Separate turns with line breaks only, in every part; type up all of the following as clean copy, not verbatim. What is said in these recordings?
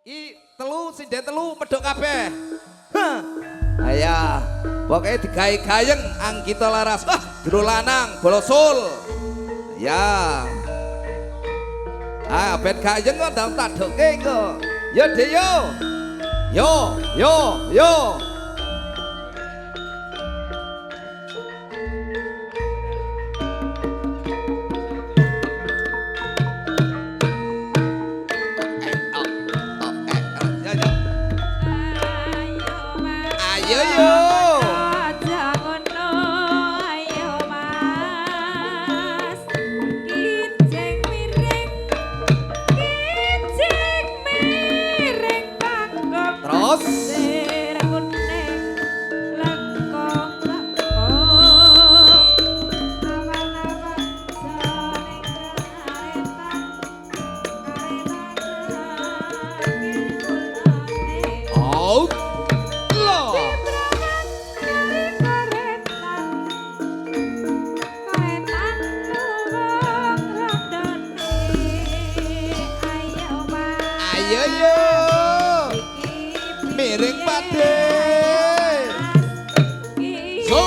I telu sindek telu medhok kabeh. Aya, pokoke digawe gayeng Anggita Laras. Wah, jero lanang bolosul. Ya. Ah, ben gayeng kok ndang tak doke kok. Yo, Dek yo. Yo, yo, yo. Ayo yo. Miring pade. So.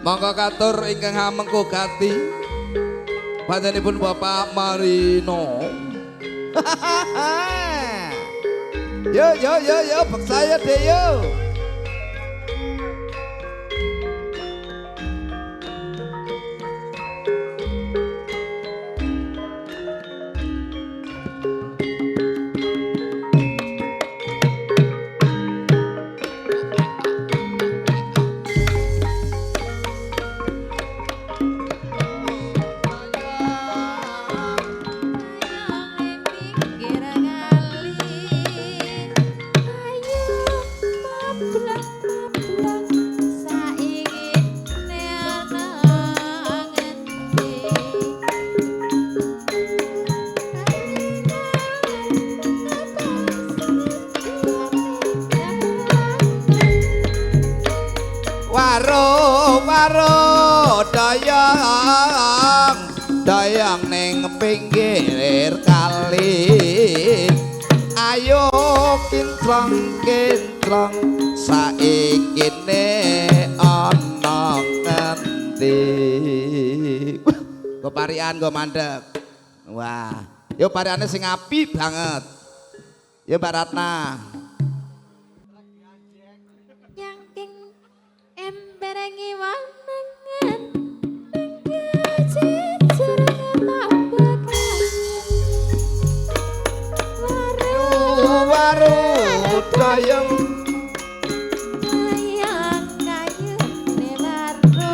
Monggo katur ingkang hamengku gati panjenenganipun Bapak Marino. Yo, bek saya deh yo. Waro dayang ning pinggir kali. Ayo kinclong saikine ana ngendi. Go parian go mandek. Wah, yo pariane sing apik banget. Yo Mbak Ratna.
Emberengi wanangan, nengge jejurang
ayem
ayang kayu newarno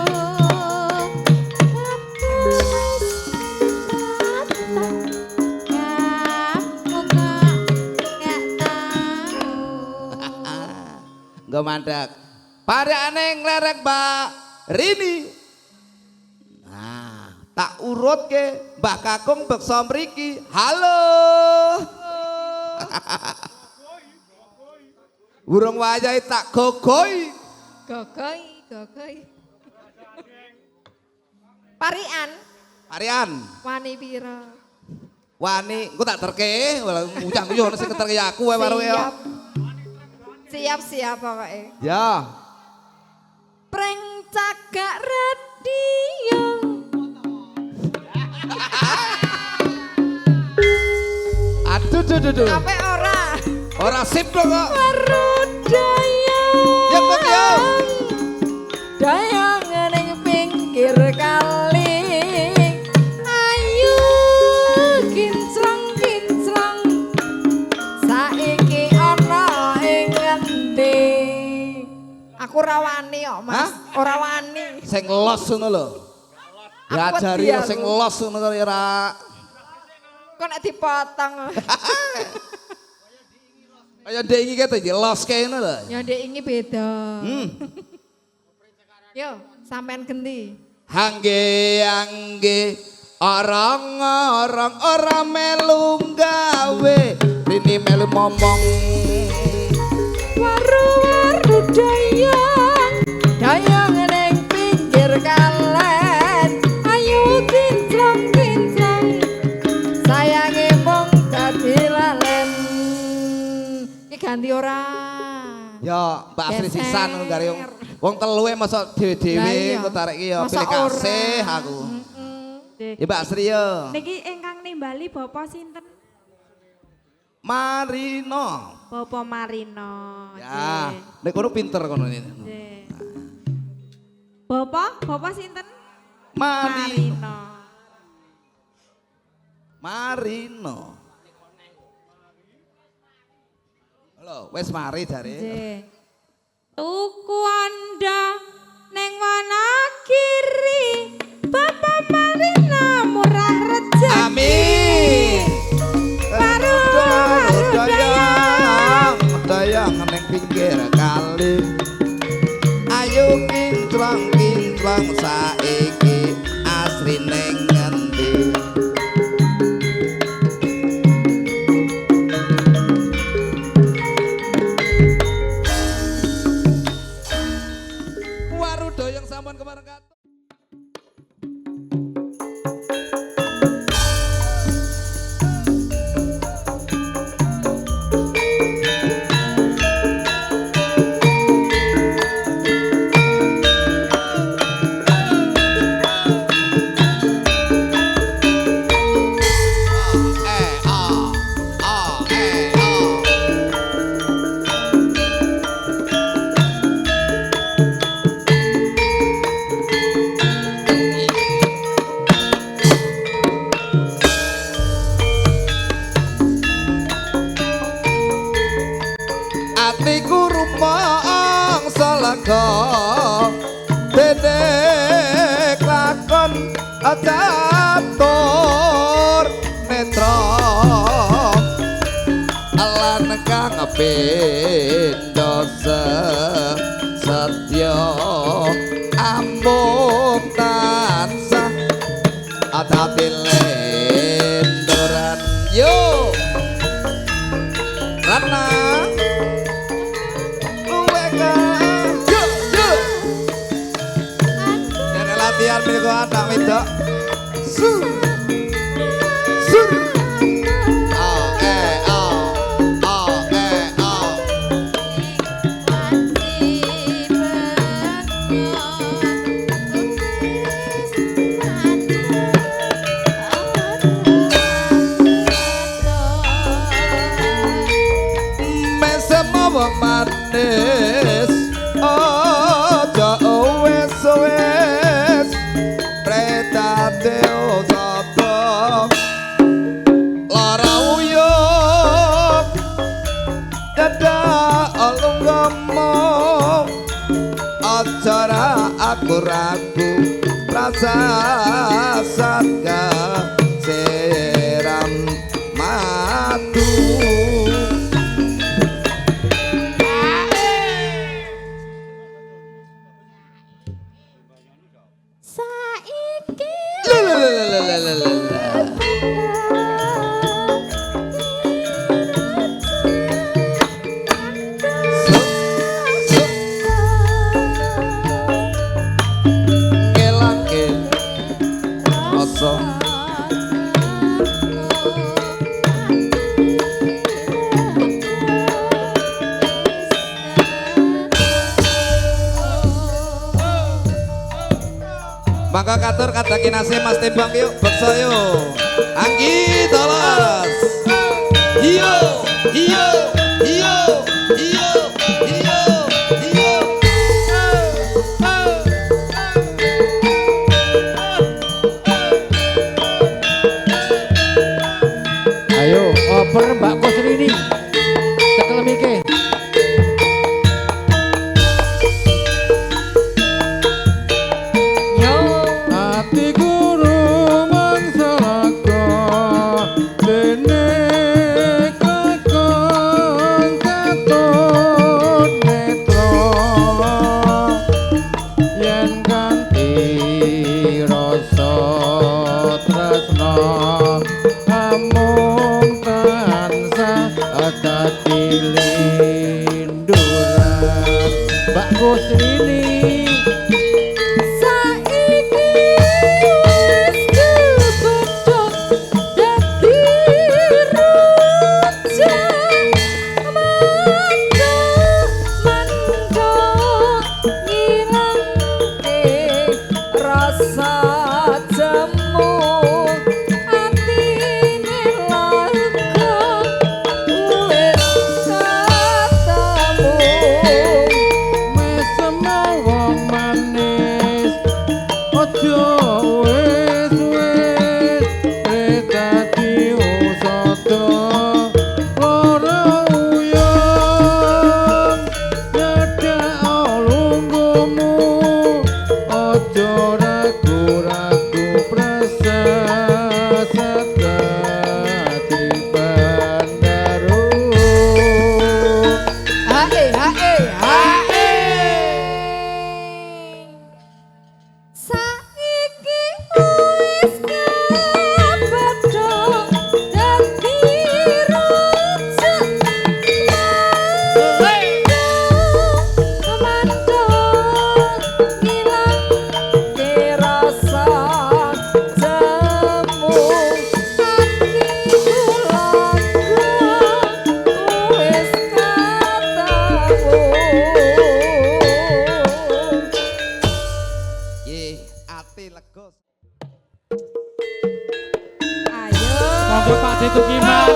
Nggo mandek. Parekane nglerek Mbak Rini. Nah, tak urutke Mbah Kakung beksa mriki. Halo. Burung wayahe tak gogoi.
Gogoi. Parian.
Parian.
Wani pira?
Wani, engko tak terke, ngucang yo sing keterke aku wae karo ya.
Siap pokoke.
Ya.
Preng cagak radio.
Aduh.
Apa ora?
Ora sip dong kok.
Dayang.
Ya kok ya.
Dayang ning pinggir kali. Ayu kinclong. Saiki ana ing ngendi? Aku ora wani kok, Mas. Ora wani.
Sing los ngono lho. Ya
Aku
ajari
wedi
sing
aku.
los ngono kok ora.
Kok nek dipotong.
Kaya ndek iki kete los kene lho.
Ya ndek iki beda. Yo, sampean gendi.
Angge orang ora melu gawe Rini melu momong
Waru dayang ning pinggir kalen ayu kinclong sayange mung dadi lalen iki ganti ora
ya Mbak Asri
Geser.
sisan ngono gare wong telu e masa
Lah
dhewe-dhewe
iya.
engko tarik iki ya
Masa
pilih kasih
ora?
aku
Dek.
ya Mbak Asri ya
Niki ingkang nimbali Bapak sinten?
Marino
Bapak Marino.
ya nek kono pinter kono ini
Nggih. Bapak sinten?
Marino halo wes mari jare
Nggih. Tuku Anda neng Wonogiri. Bapak Marino murah reja.
amin
Baru
dayang neng pinggir kali ayo kinclong saiki asri neng ngendi Warudo yang sampun kemarin kata atiku rumong salega dene lakon catur netra lan kang pindha setya ambung tansah atati lendoran yo Rana latihan milik anak wedok sur mesem wong manis aja wes predate osata lara uyuh dadak satka seram matu.
Saiki
Ngelake rasa maka katur kadaki nasi Mas Timbang yuk beksa yuk Anggi Tolos iyo iyo iyo iyo iyo iyo
Ayo, oper Mbak Kusrini. Cekel mike. Ati guru mangsalaka dene kakang katut netra yen kanthi rasa tresna amung tansah dadi linduran Mbak Kusrini. Monggo Pak De Tukiman.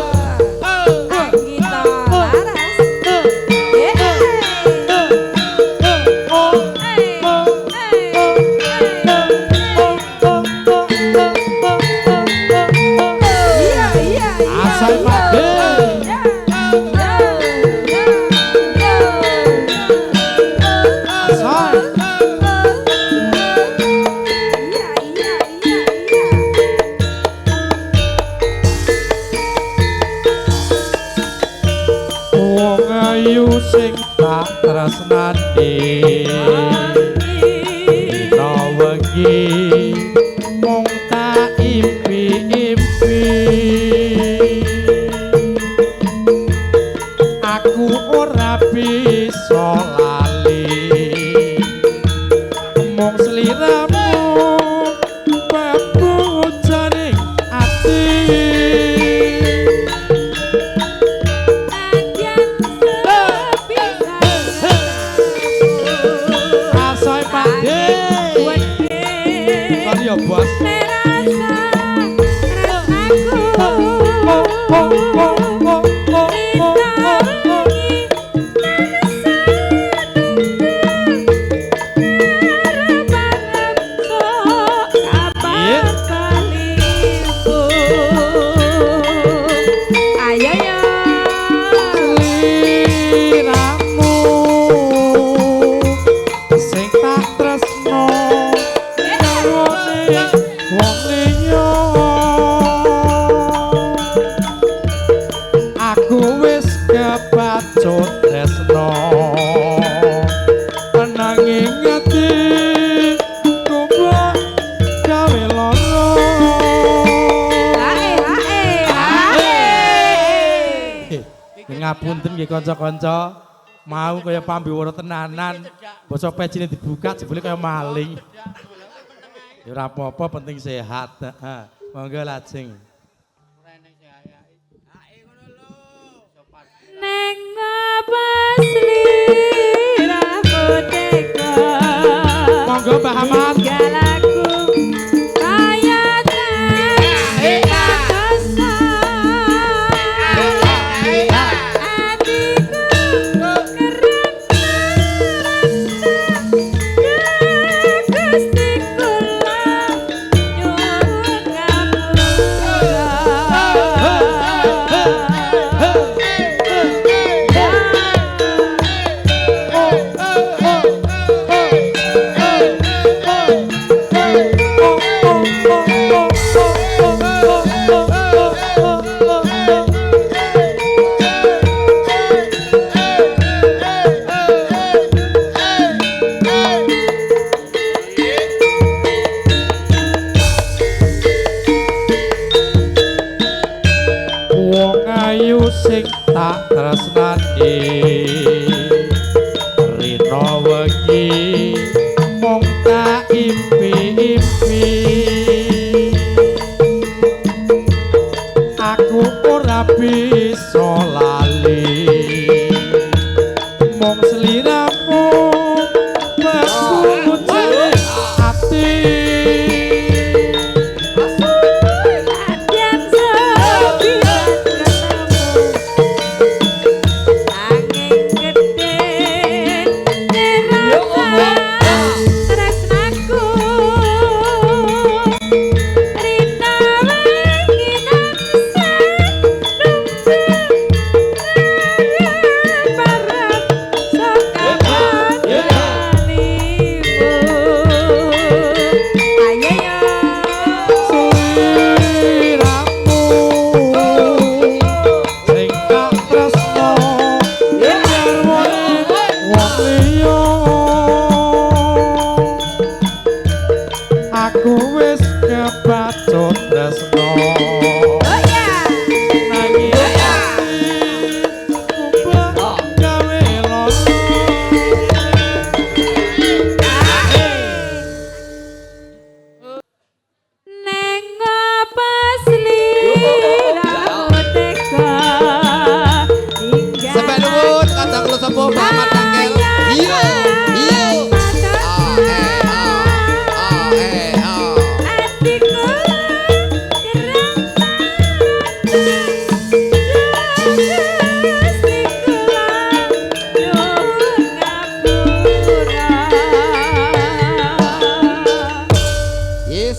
Anggita Laras.
Asal Pak De. Ayu sing tak tresnani dina wengi mung tak impi-impi aku ora bisa lali mung sliramu babu jaring ati.
Asoy Pak De.
Ya bos.
Merasa
liya aku wis kepacut tresno nanging ati kumbak gawe lara ngapunten nggih kanca-kanca mau kaya pambiwara tenanan basa pecine dibuka jebule kaya maling ya ora apa-apa penting sehat monggo lajeng
Neng apa slira bodega
monggo Mbah Ahmad
galaku kaya sing tak tresnani rina wengi mung tak impi-impi aku ora bisa lali mung sliramu mengkucing ati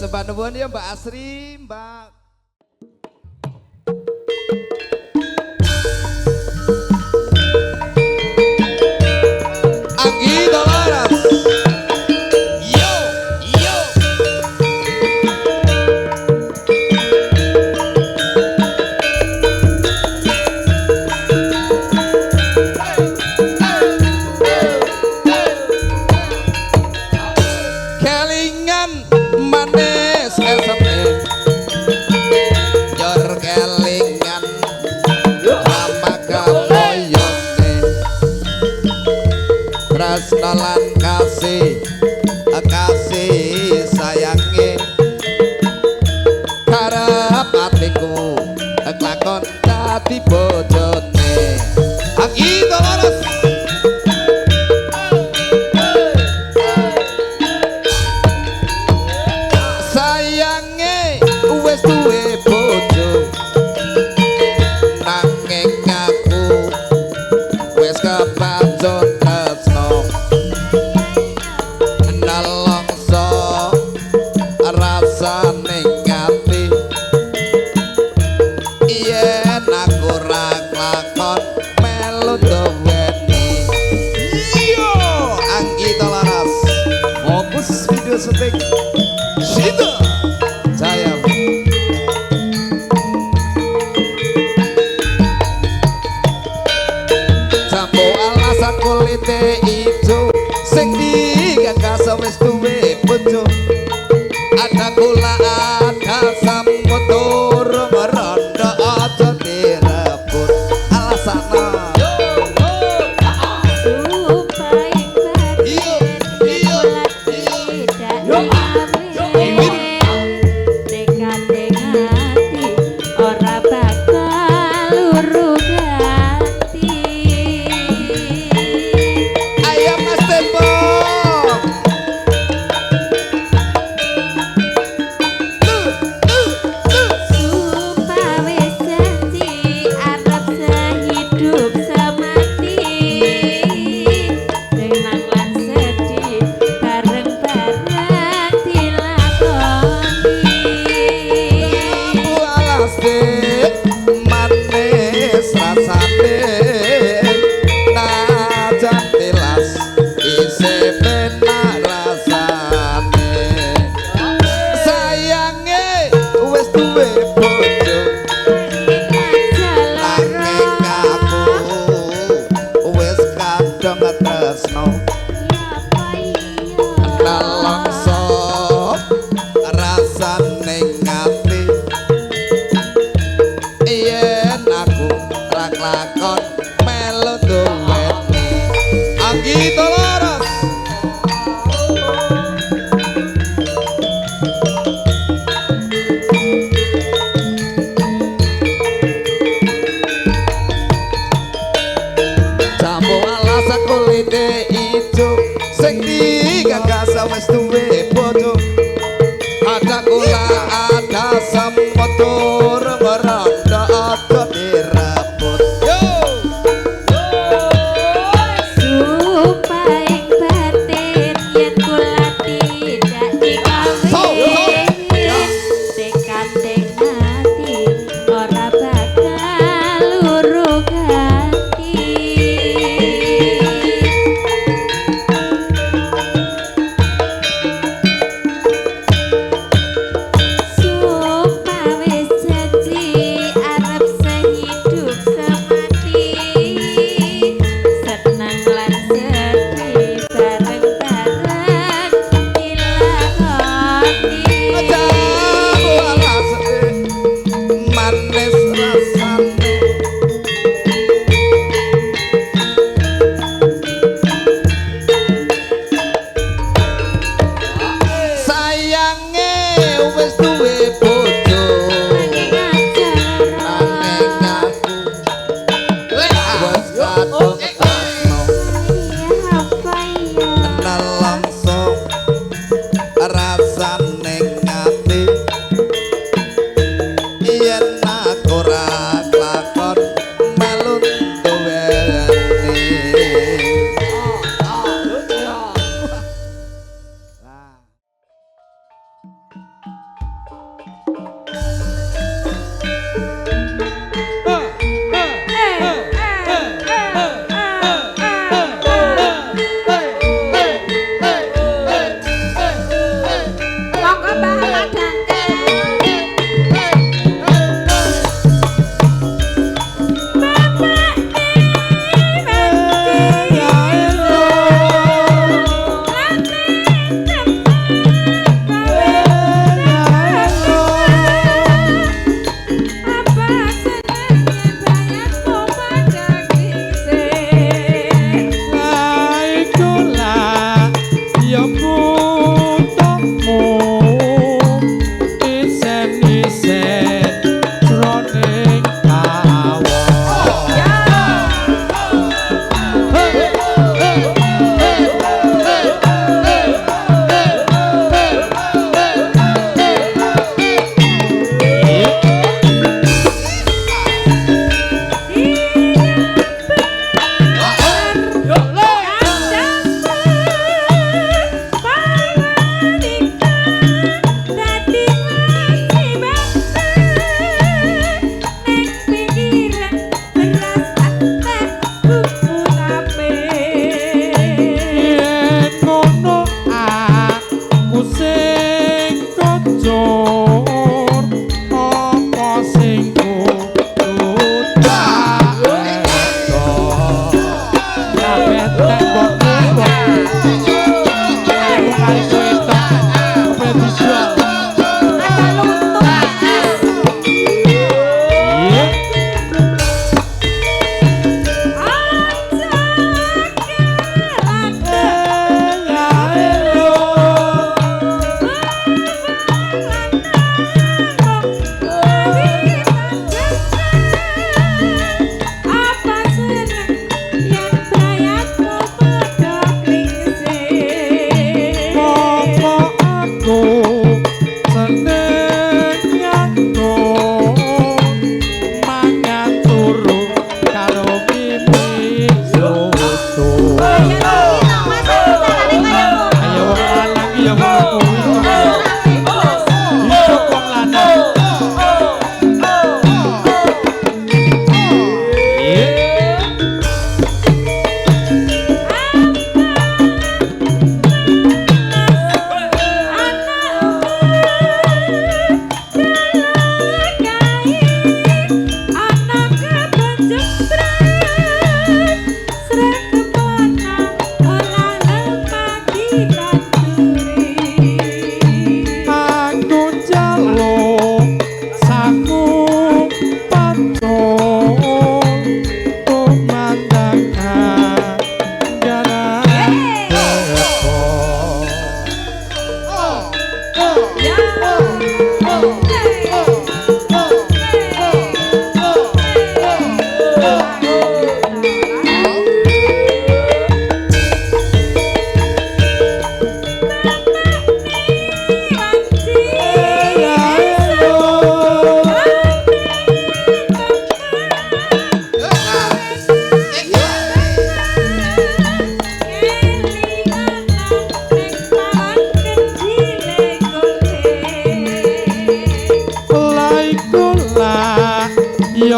Mbak Nuwun ya Mbak Asri, Mbak Anggi Dolaras. Yo, yo. Kelingan manis eseme jor kelingan sama kamoyone tresna lan kasih kasih sayange karep atiku kelakon dadi bojone Anggi Dolaras. Wes duwe bojo nanging aku wes kepacut tresno nelongso rasane ngati yen aku ra kulite ijo sing digagas wis duwe bojo ada kula ada samutur merondo aja direbut alasana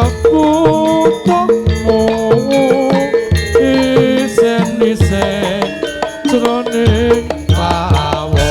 kaya putukmu isen-isen jroning pawon.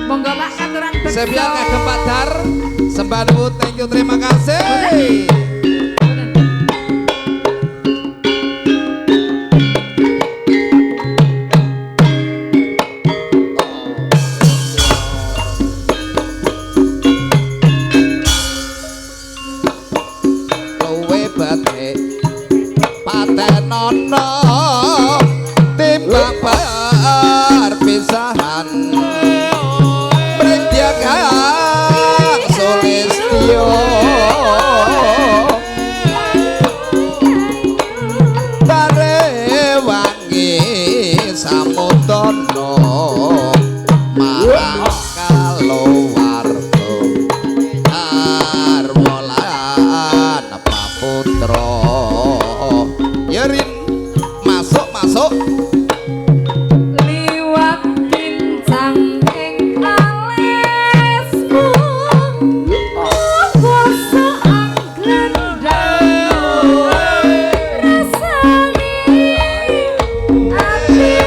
Monggo Pak katuran beksa.
Sebiar kagem Padar. Sembah nuwun, thank you, terima kasih. Kowe bate patenono timbang perpisahan. Kang Sulistyo bare wangi samudana marang kalawarta arwolan paputra yerin masuk
liwat kincang ing alismu kuasa anggrendang rasane atiku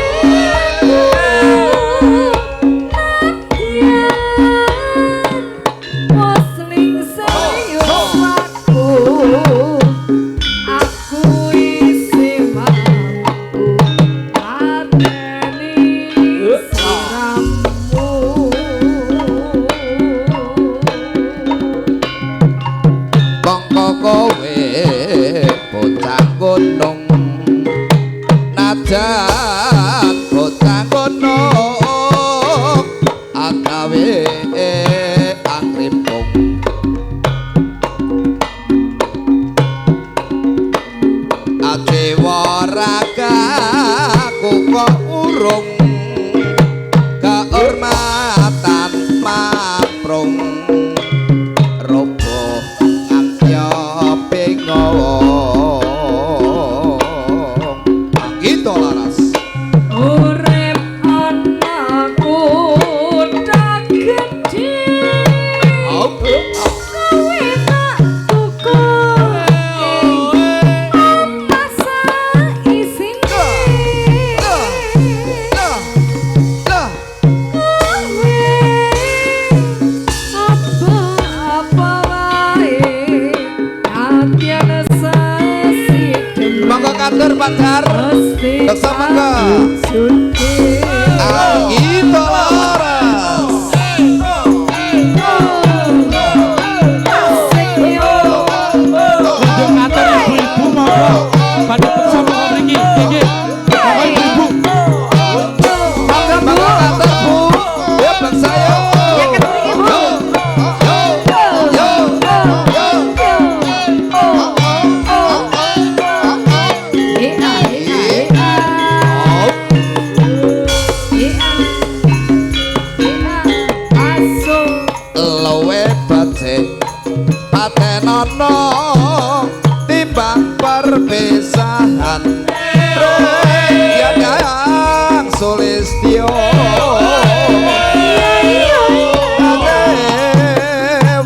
Sulistyo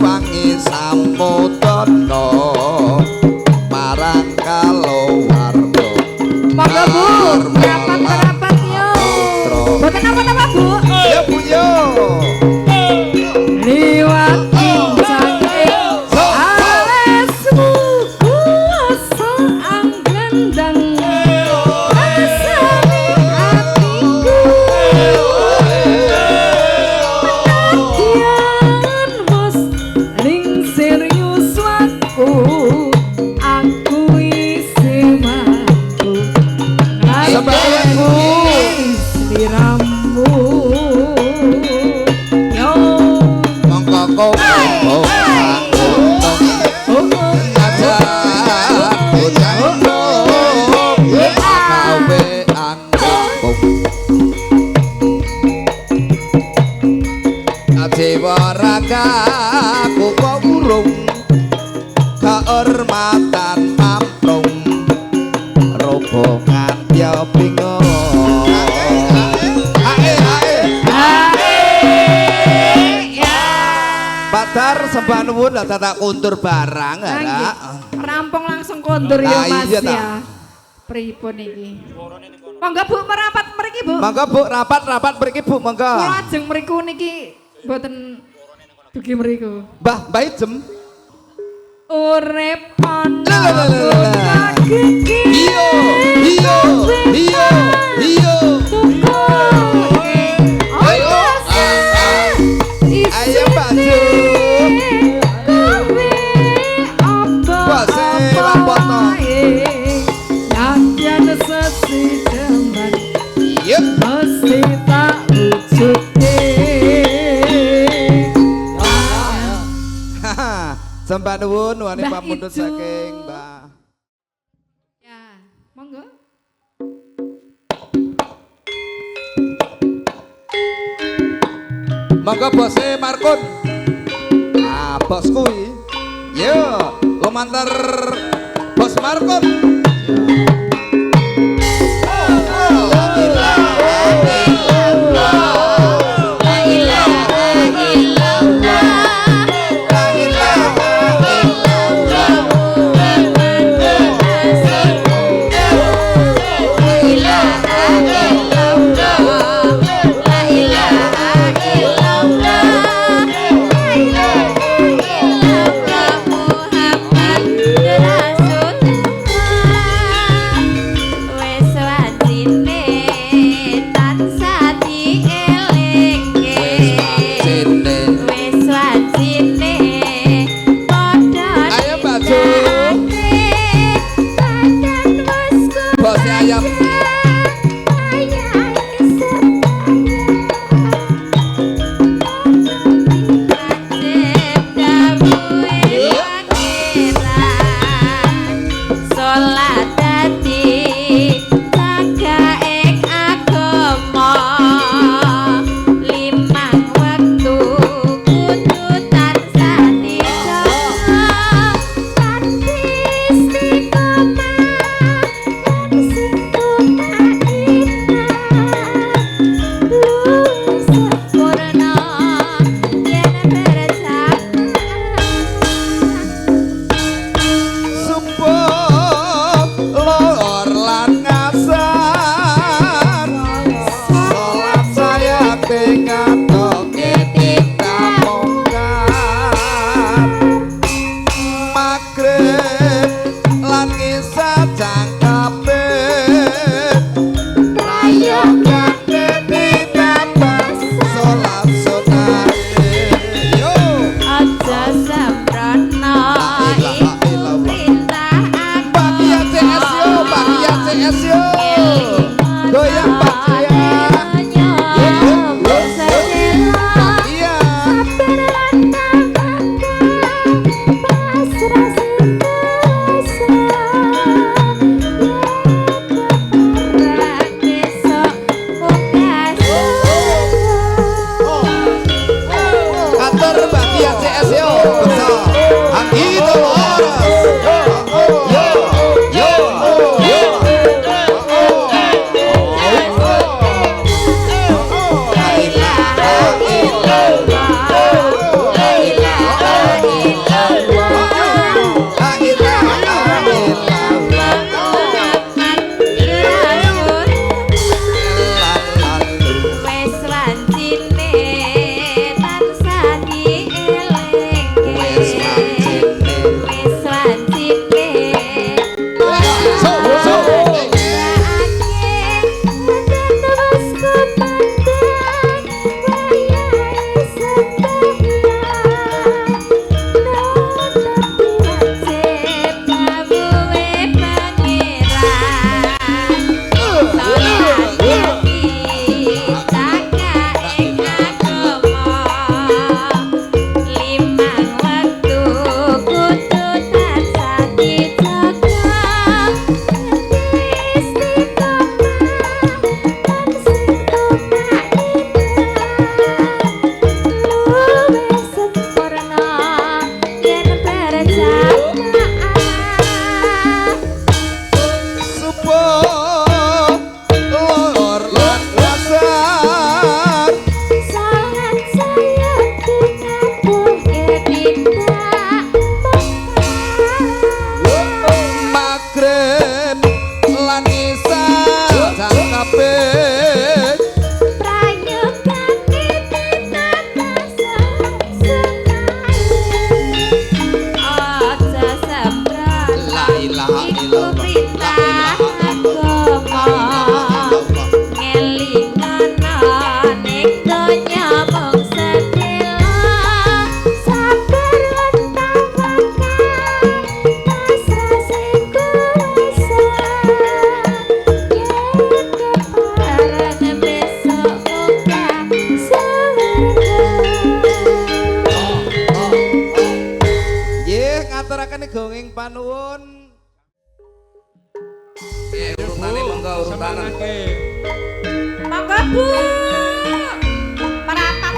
wangi samudana marang kalawarga
Monggo Bu, merapat-merapat yo. Boten apa-apa Bu.
ya Bu yo
Liwat kincang alesmu kuasa anggendang rasane atiku penantian wis ning serius waku aku isi matu
Sebalikku.
Sliramu yo
mongko kowe aja ujang kawe angkung ajewa raga kuko urung kehormatan mamprung rombongan ya bingung Badar sembah nuwun lah tak kuntur barang ya.
rampung langsung kondur ya
Nah,
Mas
iya, ta.
ya. Pripun iki? Monggo Bu merapat mriki Bu.
Monggo Bu rapat mriki Bu monggo.
Kula ajeng mriku niki mboten dugi mriku.
Mbah Ijem.
Urip ana
Lah, lah, lah, lah, lah.
gigi.
Iyo iyo iyo iyo. Ayo, ayo, Baju. Bose, lampotno.
Yakin sesideman
Yep.
mesti tak wujudke.
Sembah nuwun wani
Mbah
pamundhut
Ijo.
saking Mbah.
Ya, monggo.
Monggo bose Markun. Ah, bos kuwi. Yo, lumantar bos Markun. Ayo Baju. Bos ayam. Sumpah lor lan ngasar sholat saya dengan toke tidak mongkar magrib lan kisah jangkape rayokan ditambah sholat sunat yo
Aja sembrono
bahagia CS yo bahagia CS yo goyang bahagia iya kantor bahagia CS yo betul Anggito Loros yo yo yo La ilaha illallah. Nggih, ngaturaken gonging panuwun. Nggih, urutane monggo urutanen.
Monggo Bu. Perapat.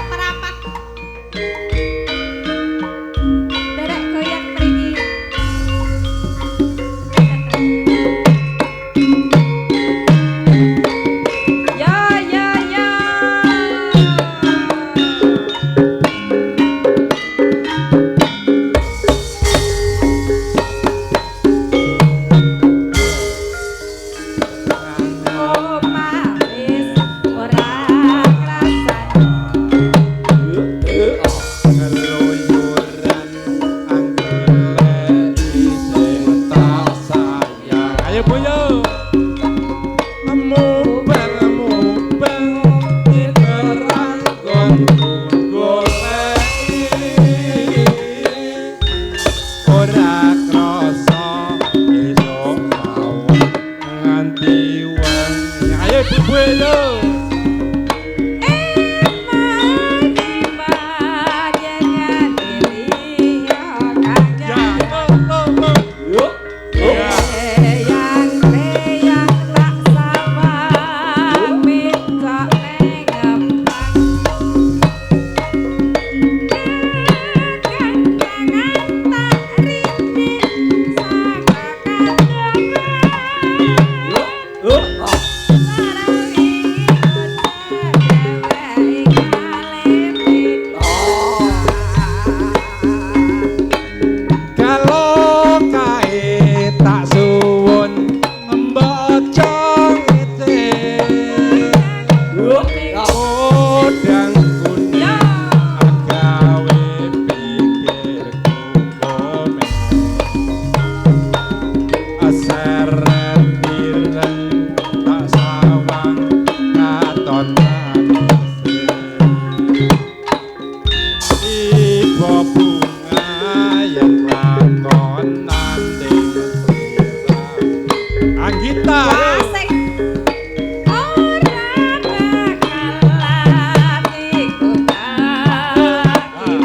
Derek goyang mriki. Ya. Oh, manis ora krasan.
Keluyuran anggur sing tak sayang. Ayo Bu yo. Mubeng diterang goleki. Ora krasa esuk mawon nganti wengi. Ayo Bu yo. Kalau kae tak suwun mbok congete. Kodang kuning agawe pikirku komen. Aseret pireng tak sawang katon manise. Ibu bunga yang lakon nanding sirah. Anggita
Asik. Ora bakal atiku kakiwatian.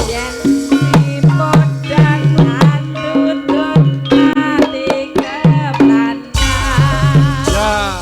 Yen si podang ngatutut ati keplanan.
ya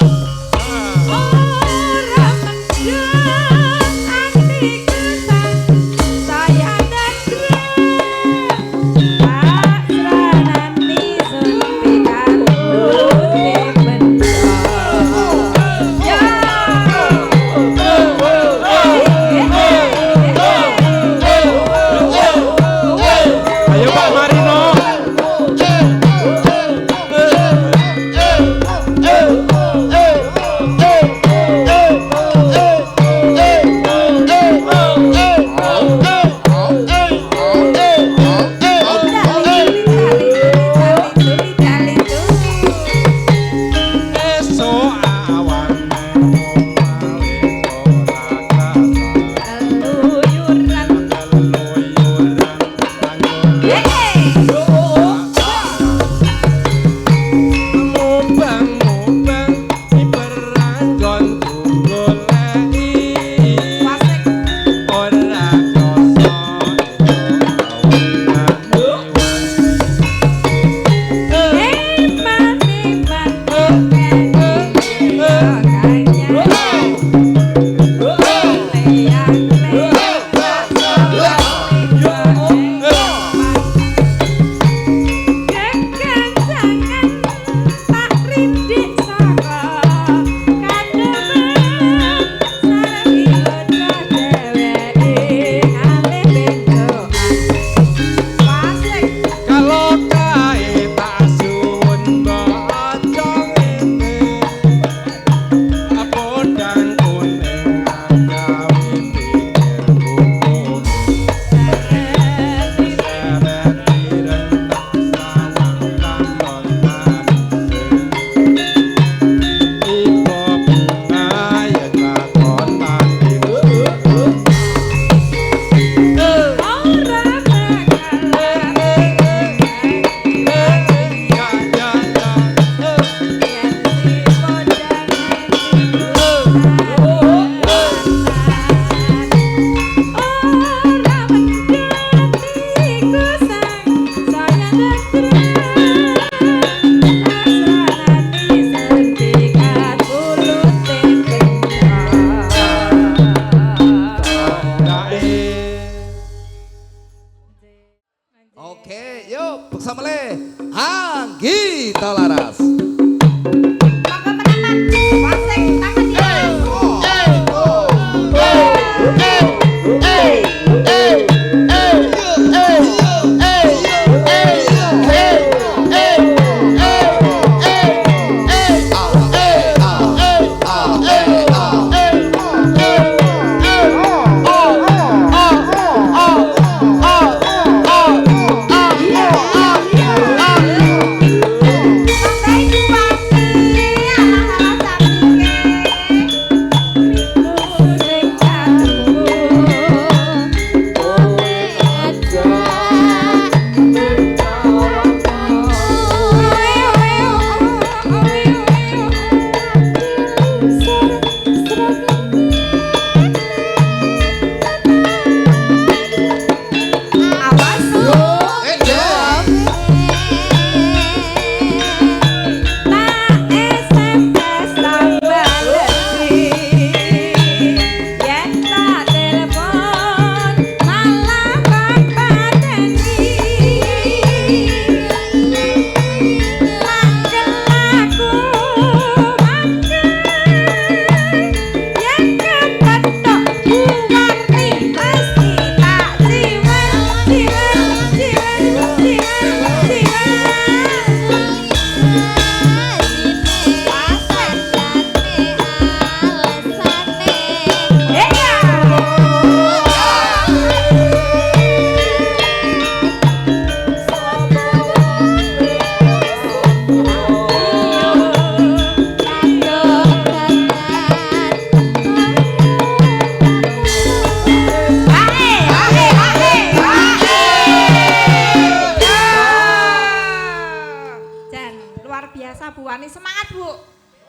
Bu?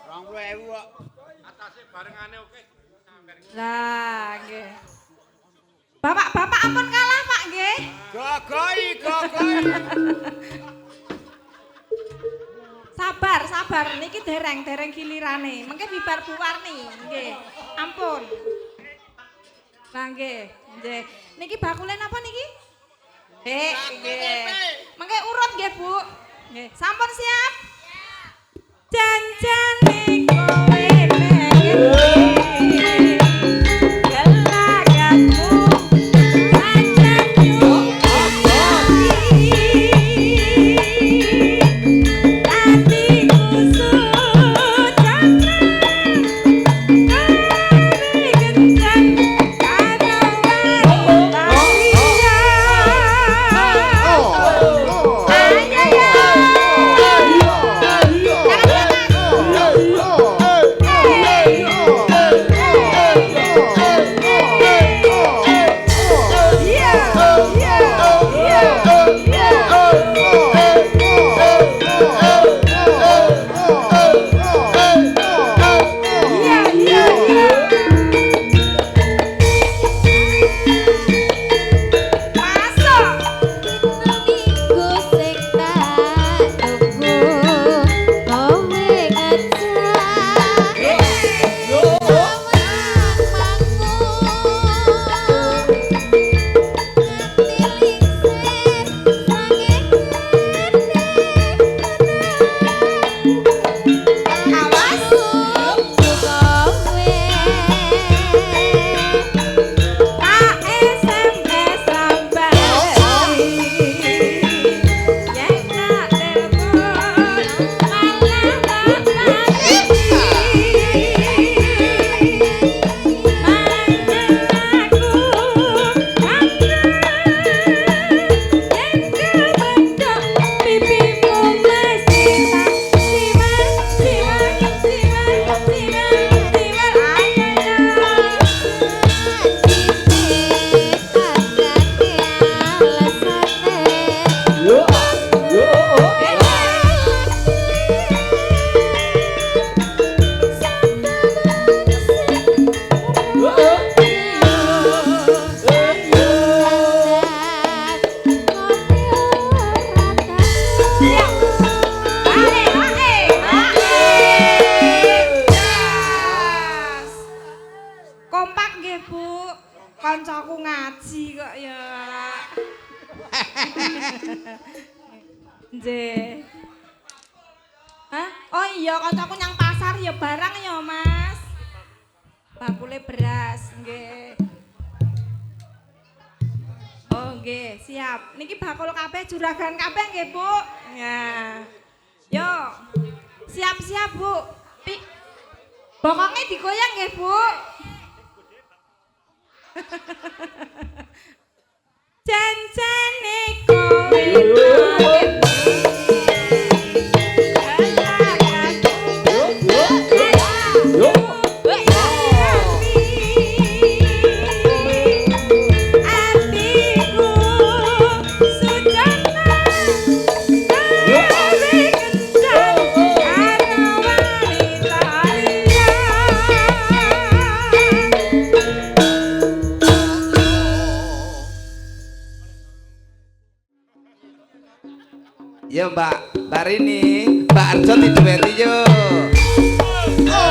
20.000 kok. Atase barengane oke.
Lah, nggih. Bapak ampun kalah, Pak, nggih.
Gogoi.
Sabar, niki dereng gilirane. Mengke bibar Bu Warni, nggih. Ampun. Lah nggih. Niki bakule napa niki? Nggih. Mengke urut nggih, Bu. Nggih, sampun siap? Janjane kowe nengene gelagatmu ajanmu hatiku sujangan kami kencang karo kancaku ngaji kok ya. Nggih. Hah? Oh iya kancaku nyang pasar ya barang ya, Mas. Bakule beras, nggih. Oh nggih, siap. Niki bakul kabeh juragan kabeh nggih, Bu. Ya. Yo. Siap-siap, Bu. Bokongnya digoyang nggih, Bu. Janjane kowe
Ya Mbak Rini, Mbak Arjo didueti yo.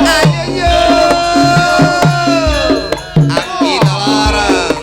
Ayo yo. Anggi Talarang.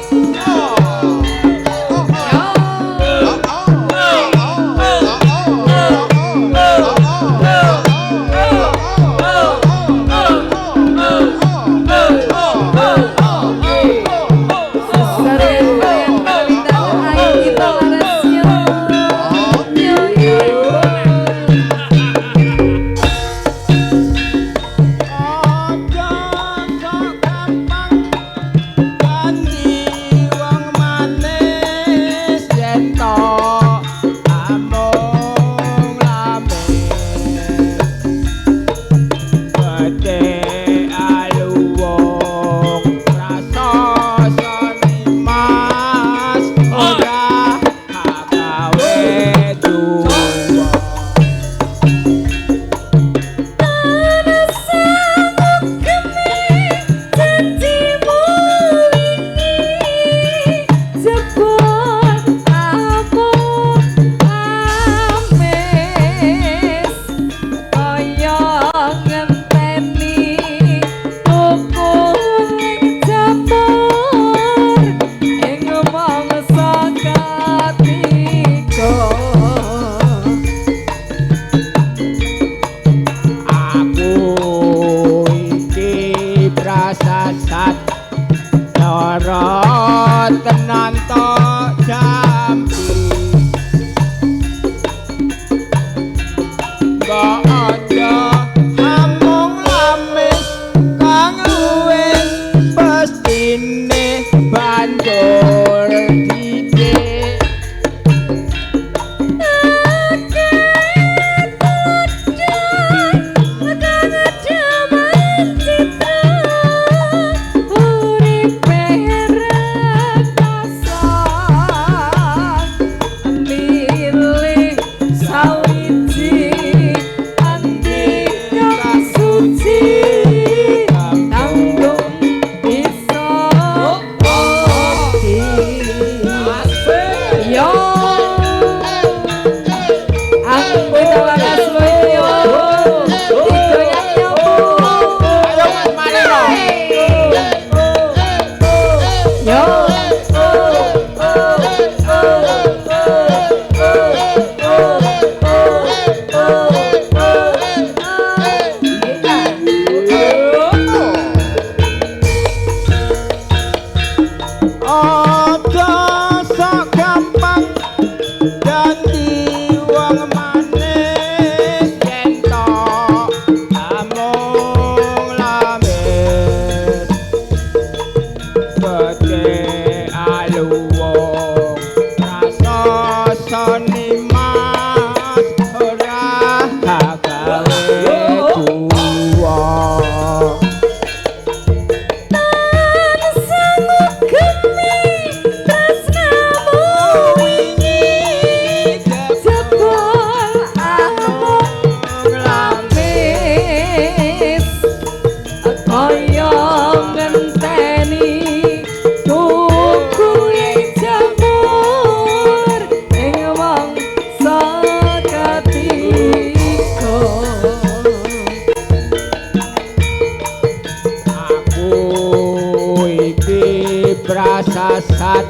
asat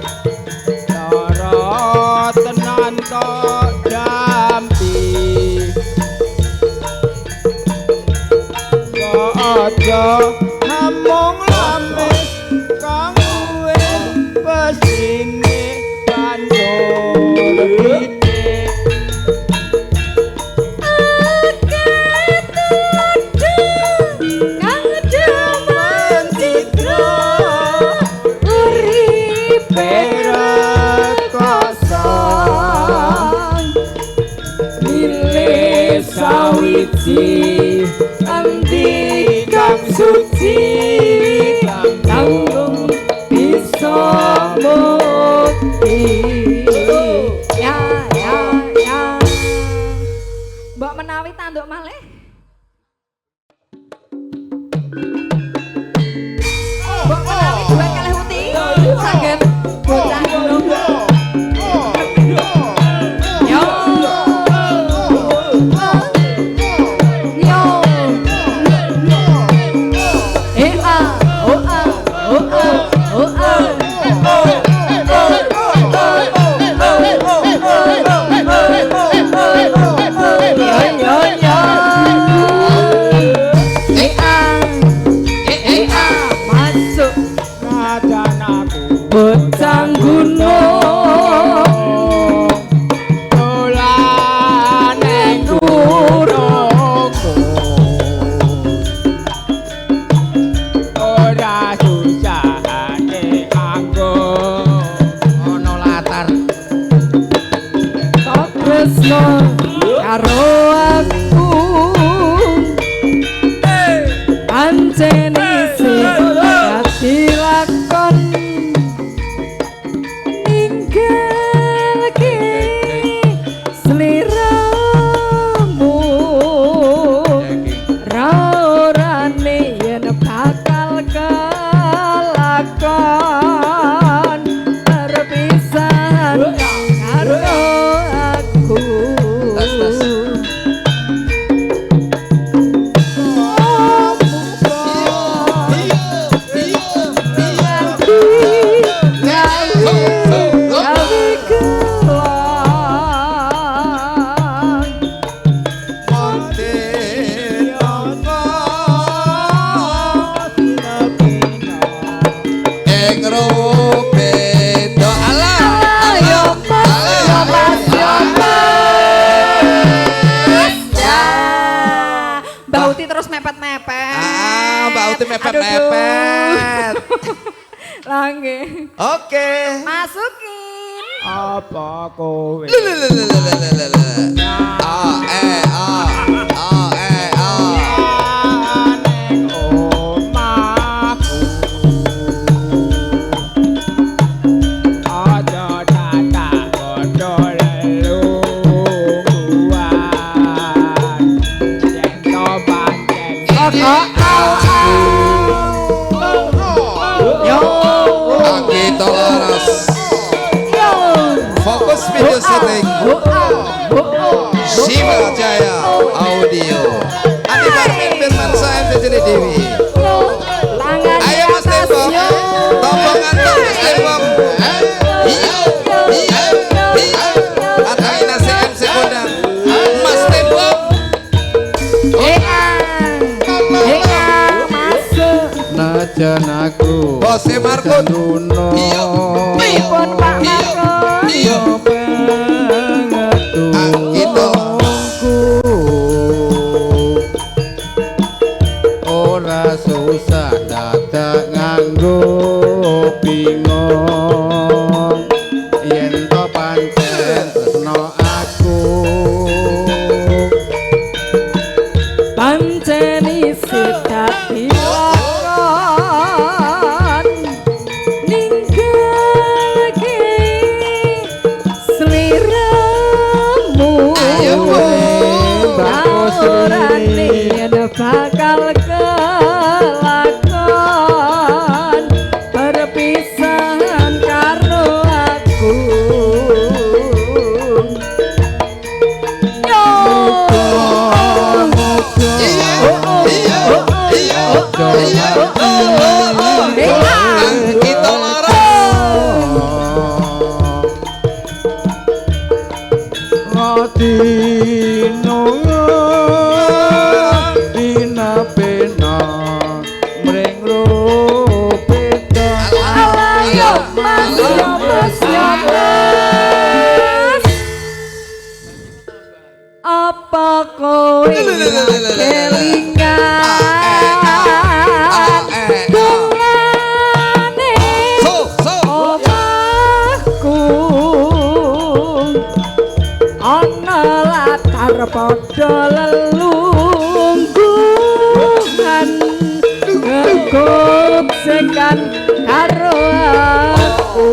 lara tenan kok jampi kok aja namung lamis kang duwe pesine banjur gede sawiji andi kang suci tanggung bisa mukti
Ya mbok menawi tanduk malih mbok menawi duet kalih uti saged bocah gunung
bocang gunung dolane duroko ora susahane anggo ana latar tak tresno karo aku pancene sing dadi lakon
mepet.
Langge.
Oke.
Masukin.
Apa kowe?
Fokus video setting Siva Jaya Audio Andi Parmin Firman Saem Dejeli Dewi. Ayo Mas Tembok, tombong antum Mas Tembok. Atai nasi MC Kodang Mas Tembok.
Masuk.
Najan aku
Bose Markut.
Iya.
Pun Pak Markut.
Iya. Angkito.
Ora susah dadak nganggo bingung yen to pancen tresno aku
Pancen isi dadi lakon ninggalke sliramu.
Ayo, Bu.
Orane yen bakal kelakon perpisahan karo aku. Yo.
Angkito Loro.
kowe kelingan dongane omahku ana latar padha lelungguhan gegok sekan karo aku